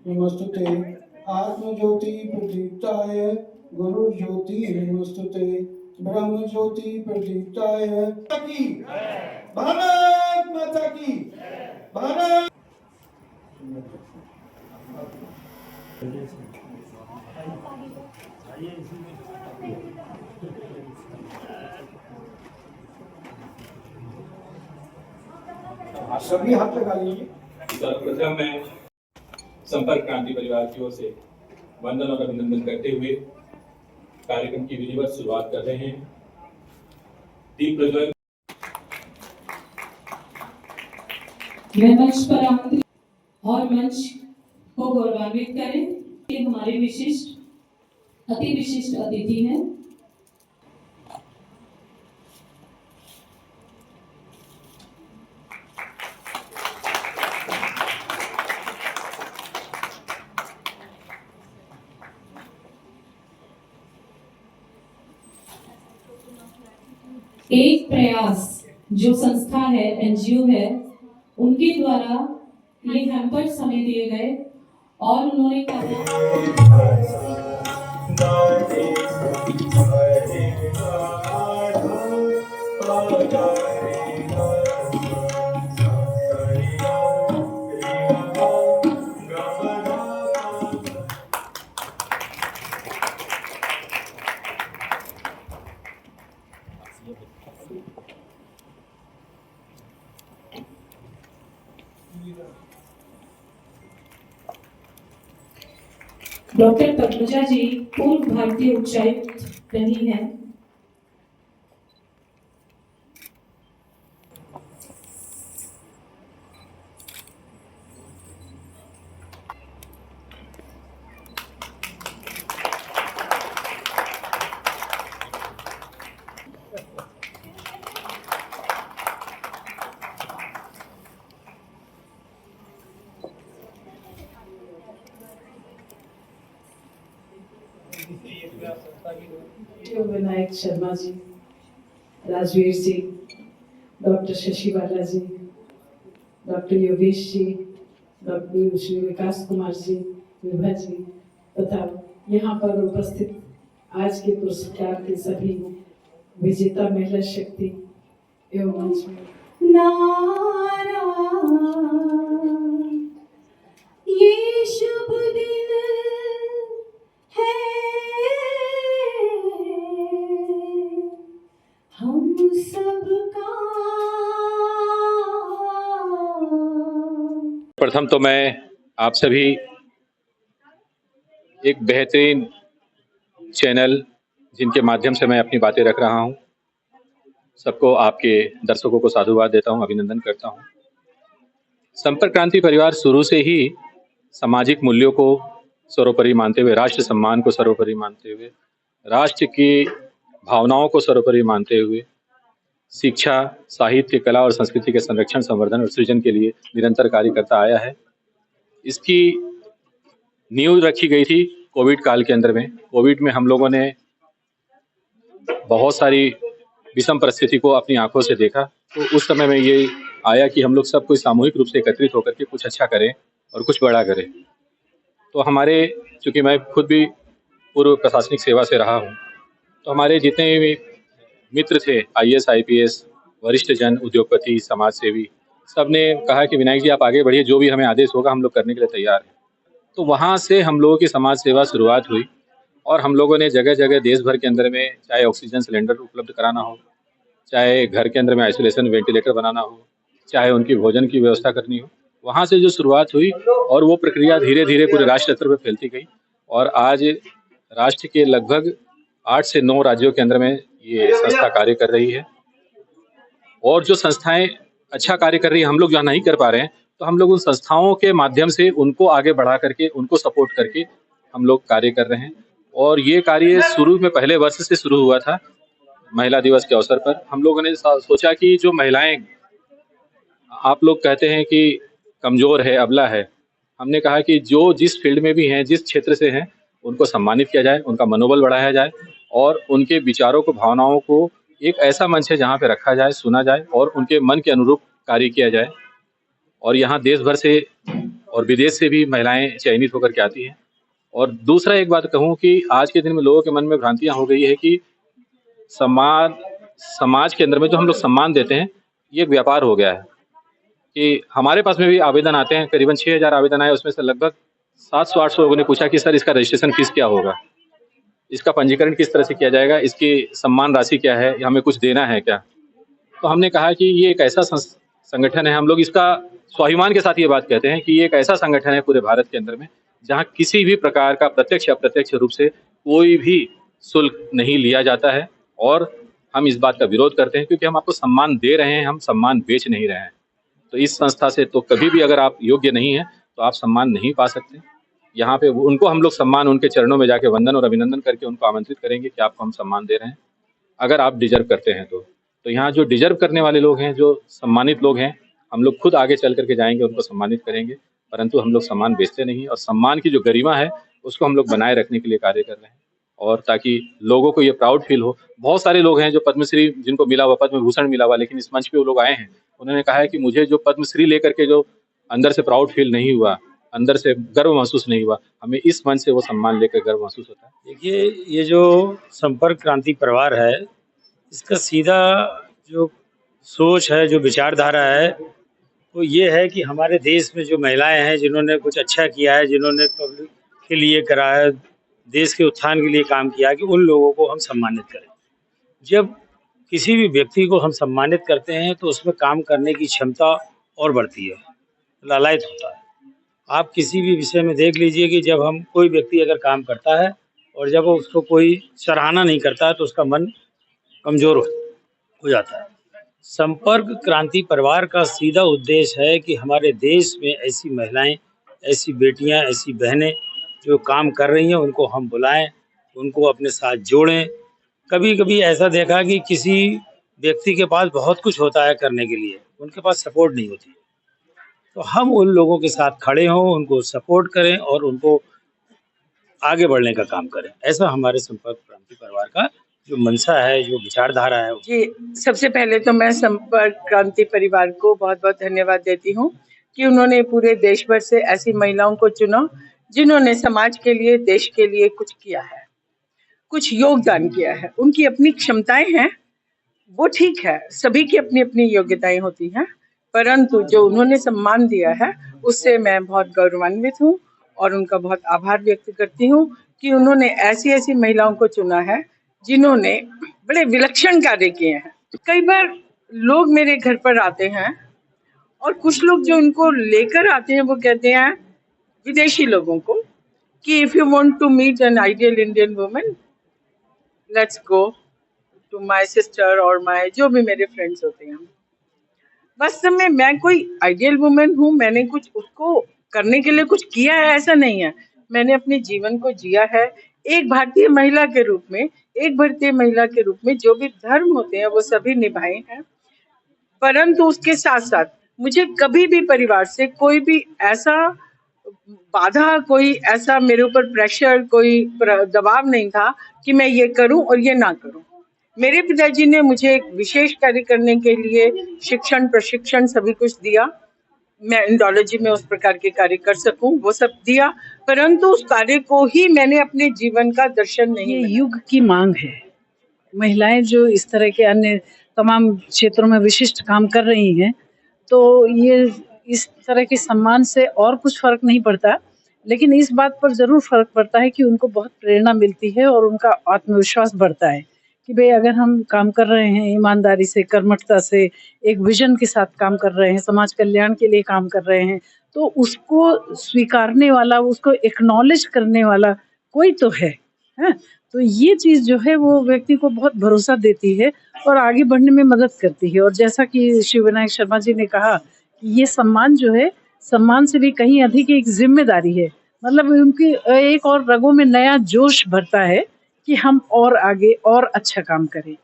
नमस्तुते। आत्मज्योति प्रदीप्ताय गुरुज्योति नमस्तुते। ब्रह्म ज्योति प्रदीप्ताय की भारत माता की भारत। सभी हाथ लगा लीजिए। सर्वप्रथम मैं संपर्क क्रांति परिवार की ओर से वंदन और अभिनंदन करते हुए कार्यक्रम की विधिवत शुरुआत कर रहे हैं। दीप प्रज्वलन मंच पर आमंत्रित और मंच को गौरवान्वित करें कि हमारे अति विशिष्ट अतिथि हैं। एक प्रयास जो संस्था है, एनजीओ है, उनके द्वारा ये हैम्पर्स हमें दिए गए और उन्होंने कहा डॉक्टर पद्मजा जी पूर्व भारतीय उच्चायुक्त रही हैं। विनायक शर्मा जी, राजवीर जी, डॉक्टर शशि बाला जी, डॉक्टर योगेश जी, डॉक्टर श्री विकास कुमार जी, विभा जी तथा यहाँ पर उपस्थित आज के पुरस्कार के सभी विजेता महिला शक्ति एवं मंच में ये शुभ दिन है हम सबका। प्रथम तो मैं आप सभी एक बेहतरीन चैनल जिनके माध्यम से मैं अपनी बातें रख रहा हूं, सबको, आपके दर्शकों को साधुवाद देता हूं, अभिनंदन करता हूं। संपर्क क्रांति परिवार शुरू से ही सामाजिक मूल्यों को सर्वोपरि मानते हुए, राष्ट्र सम्मान को सर्वोपरि मानते हुए, राष्ट्र की भावनाओं को सर्वोपरि मानते हुए शिक्षा, साहित्य, कला और संस्कृति के संरक्षण, संवर्धन और सृजन के लिए निरंतर कार्य करता आया है। इसकी नींव रखी गई थी कोविड काल के अंदर में। कोविड में हम लोगों ने बहुत सारी विषम परिस्थिति को अपनी आंखों से देखा, तो उस समय में ये आया कि हम लोग सब कोई सामूहिक रूप से एकत्रित होकर के कुछ अच्छा करें और कुछ बड़ा करें। तो हमारे, चूँकि मैं खुद भी पूर्व प्रशासनिक सेवा से रहा हूँ, तो हमारे जितने भी मित्र थे, IAS, IPS, वरिष्ठ जन, उद्योगपति, समाज सेवी, सब ने कहा कि विनायक जी आप आगे बढ़िए, जो भी हमें आदेश होगा हम लोग करने के लिए तैयार हैं। तो वहाँ से हम लोगों की समाज सेवा शुरुआत हुई और हम लोगों ने जगह जगह देश भर के अंदर में, चाहे ऑक्सीजन सिलेंडर उपलब्ध कराना हो, चाहे घर के अंदर में आइसोलेशन वेंटिलेटर बनाना हो, चाहे उनकी भोजन की व्यवस्था करनी हो, वहाँ से जो शुरुआत हुई और वो प्रक्रिया धीरे धीरे पूरे राष्ट्र स्तर पर फैलती गई और आज राष्ट्र के लगभग 8 से 9 राज्यों के अंदर में ये संस्था कार्य कर रही है। और जो संस्थाएं अच्छा कार्य कर रही है, हम लोग जहाँ नहीं कर पा रहे हैं, तो हम लोग उन संस्थाओं के माध्यम से उनको आगे बढ़ा करके, उनको सपोर्ट करके हम लोग कार्य कर रहे हैं। और ये कार्य शुरू में पहले वर्ष से शुरू हुआ था। महिला दिवस के अवसर पर हम लोगों ने सोचा कि जो महिलाएं, आप लोग कहते हैं कि कमजोर है, अबला है, हमने कहा कि जो जिस फील्ड में भी हैं, जिस क्षेत्र से हैं, उनको सम्मानित किया जाए, उनका मनोबल बढ़ाया जाए और उनके विचारों को, भावनाओं को एक ऐसा मंच है जहाँ पे रखा जाए, सुना जाए और उनके मन के अनुरूप कार्य किया जाए। और यहाँ देश भर से और विदेश से भी महिलाएं चयनित होकर के आती हैं। और दूसरा एक बात कहूँ कि आज के दिन में लोगों के मन में भ्रांतियां हो गई है कि समाज समाज के अंदर में जो हम लोग सम्मान देते हैं, ये एक व्यापार हो गया है। कि हमारे पास में भी आवेदन आते हैं, करीबन 6000 आवेदन आए, उसमें से लगभग 700-800 लोगों ने पूछा कि सर इसका रजिस्ट्रेशन फीस क्या होगा, इसका पंजीकरण किस तरह से किया जाएगा, इसकी सम्मान राशि क्या है, या हमें कुछ देना है क्या। तो हमने कहा कि ये एक ऐसा संगठन है, हम लोग इसका स्वाभिमान के साथ ये बात कहते हैं कि ये एक ऐसा संगठन है पूरे भारत के अंदर में जहाँ किसी भी प्रकार का प्रत्यक्ष या अप्रत्यक्ष रूप से कोई भी शुल्क नहीं लिया जाता है। और हम इस बात का विरोध करते हैं क्योंकि हम आपको सम्मान दे रहे हैं, हम सम्मान बेच नहीं रहे हैं। तो इस संस्था से तो कभी भी अगर आप योग्य नहीं है तो आप सम्मान नहीं पा सकते। यहाँ पे उनको हम लोग सम्मान उनके चरणों में जाके वंदन और अभिनंदन करके उनको आमंत्रित करेंगे कि आपको हम सम्मान दे रहे हैं अगर आप डिजर्व करते हैं तो यहाँ जो डिजर्व करने वाले लोग हैं, जो सम्मानित लोग हैं, हम लोग खुद आगे चल करके जाएंगे, उनको सम्मानित करेंगे। परंतु हम लोग सम्मान बेचते नहीं, और सम्मान की जो गरिमा है उसको हम लोग बनाए रखने के लिए कार्य कर रहे हैं, और ताकि लोगों को ये प्राउड फील हो। बहुत सारे लोग हैं जो पद्मश्री जिनको मिला हुआ, पद्म भूषण मिला हुआ, लेकिन इस मंच पे वो लोग आए हैं, उन्होंने कहा है कि मुझे जो पद्मश्री लेकर के जो अंदर से प्राउड फील नहीं हुआ, अंदर से गर्व महसूस नहीं हुआ, हमें इस मंच से वो सम्मान लेकर गर्व महसूस होता है। देखिए, ये जो संपर्क क्रांति परिवार है, इसका सीधा जो सोच है, जो विचारधारा है, वो ये है कि हमारे देश में जो महिलाएं हैं जिन्होंने कुछ अच्छा किया है, जिन्होंने पब्लिक के लिए करा है, देश के उत्थान के लिए काम किया है, कि उन लोगों को हम सम्मानित करें। जब किसी भी व्यक्ति को हम सम्मानित करते हैं तो उसमें काम करने की क्षमता और बढ़ती है, लालायित होता है। आप किसी भी विषय में देख लीजिए कि जब हम कोई व्यक्ति अगर काम करता है और जब उसको कोई सराहना नहीं करता है तो उसका मन कमज़ोर हो जाता है। संपर्क क्रांति परिवार का सीधा उद्देश्य है कि हमारे देश में ऐसी महिलाएं, ऐसी बेटियां, ऐसी बहनें जो काम कर रही हैं, उनको हम बुलाएं, उनको अपने साथ जोड़ें। कभी कभी ऐसा देखा कि किसी व्यक्ति के पास बहुत कुछ होता है करने के लिए, उनके पास सपोर्ट नहीं होती, तो हम उन लोगों के साथ खड़े हों, उनको सपोर्ट करें और उनको आगे बढ़ने का काम करें। ऐसा हमारे संपर्क क्रांति परिवार का जो मंशा है, जो विचारधारा है। जी, सबसे पहले तो मैं संपर्क क्रांति परिवार को बहुत बहुत धन्यवाद देती हूँ कि उन्होंने पूरे देश भर से ऐसी महिलाओं को चुना जिन्होंने समाज के लिए, देश के लिए कुछ किया है, कुछ योगदान किया है। उनकी अपनी क्षमताएं हैं, वो ठीक है, सभी की अपनी अपनी योग्यताएं होती हैं, परंतु जो उन्होंने सम्मान दिया है उससे मैं बहुत गौरवान्वित हूँ और उनका बहुत आभार व्यक्त करती हूँ कि उन्होंने ऐसी ऐसी महिलाओं को चुना है जिन्होंने बड़े विलक्षण कार्य किए हैं। कई बार लोग मेरे घर पर आते हैं और कुछ लोग जो उनको लेकर आते हैं वो कहते हैं विदेशी लोगों को कि if you want to meet an ideal Indian woman, let's go to my sister और माय जो भी मेरे फ्रेंड्स होते हैं। वास्तव में मैं कोई आइडियल वुमन हूँ, मैंने कुछ उसको करने के लिए कुछ किया है ऐसा नहीं है। मैंने अपने जीवन को जिया है एक भारतीय महिला के रूप में, एक भारतीय महिला के रूप में जो भी धर्म होते हैं वो सभी निभाए हैं। परंतु उसके साथ साथ मुझे कभी भी परिवार से कोई भी ऐसा बाधा, कोई ऐसा मेरे ऊपर प्रेशर, कोई दबाव नहीं था कि मैं ये करूं और ये ना करूं। मेरे पिताजी ने मुझे एक विशेष कार्य करने के लिए शिक्षण, प्रशिक्षण सभी कुछ दिया, मैं इंडोलॉजी में उस प्रकार के कार्य कर सकूं, वो सब दिया, परंतु उस कार्य को ही मैंने अपने जीवन का दर्शन नहीं। ये युग की मांग है। महिलाएं जो इस तरह के अन्य तमाम क्षेत्रों में विशिष्ट काम कर रही हैं, तो ये इस तरह के सम्मान से और कुछ फर्क नहीं पड़ता, लेकिन इस बात पर ज़रूर फर्क पड़ता है कि उनको बहुत प्रेरणा मिलती है और उनका आत्मविश्वास बढ़ता है कि भाई अगर हम काम कर रहे हैं ईमानदारी से, कर्मठता से, एक विजन के साथ काम कर रहे हैं, समाज कल्याण के लिए काम कर रहे हैं, तो उसको स्वीकारने वाला, उसको एक्नॉलेज करने वाला कोई तो है। तो ये चीज़ जो है वो व्यक्ति को बहुत भरोसा देती है और आगे बढ़ने में मदद करती है। और जैसा कि शिव विनायक शर्मा जी ने कहा कि ये सम्मान जो है, सम्मान से भी कहीं अधिक एक जिम्मेदारी है। मतलब उनकी एक और रगों में नया जोश भरता है कि हम और आगे और अच्छा काम करें।